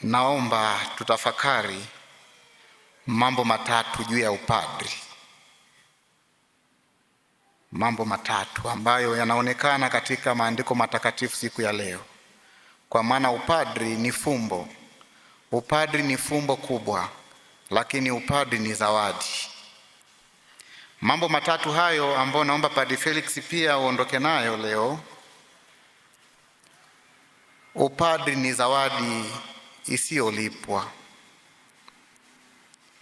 Naomba tutafakari mambo matatu juu ya upadri. Mambo matatu ambayo yanaonekana katika maandiko matakatifu siku ya leo. Kwa maana upadri ni fumbo. Upadri ni fumbo kubwa, lakini upadri ni zawadi. Mambo matatu hayo ambayo naomba Padre Felix pia uondoke nayo leo. Upadri ni zawadi isiyolipwa.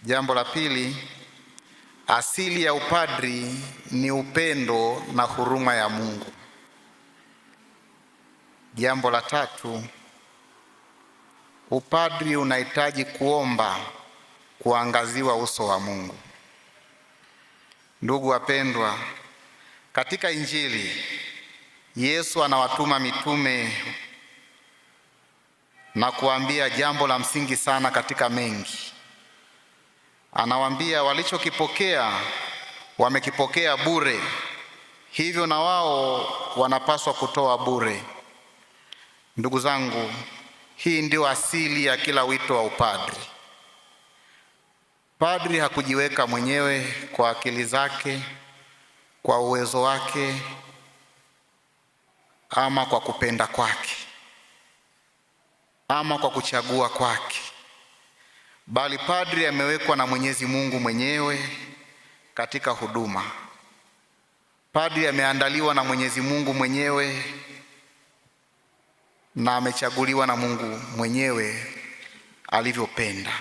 Jambo la pili, asili ya upadri ni upendo na huruma ya Mungu. Jambo la tatu, upadri unahitaji kuomba kuangaziwa uso wa Mungu. Ndugu wapendwa, katika Injili Yesu anawatuma mitume na kuambia jambo la msingi sana katika mengi. Anawaambia walichokipokea wamekipokea bure, hivyo na wao wanapaswa kutoa bure. Ndugu zangu, hii ndio asili ya kila wito wa upadri. Padri hakujiweka mwenyewe kwa akili zake, kwa uwezo wake, ama kwa kupenda kwake, ama kwa kuchagua kwake, bali padri amewekwa na Mwenyezi Mungu mwenyewe katika huduma. Padri ameandaliwa na Mwenyezi Mungu mwenyewe na amechaguliwa na Mungu mwenyewe alivyopenda.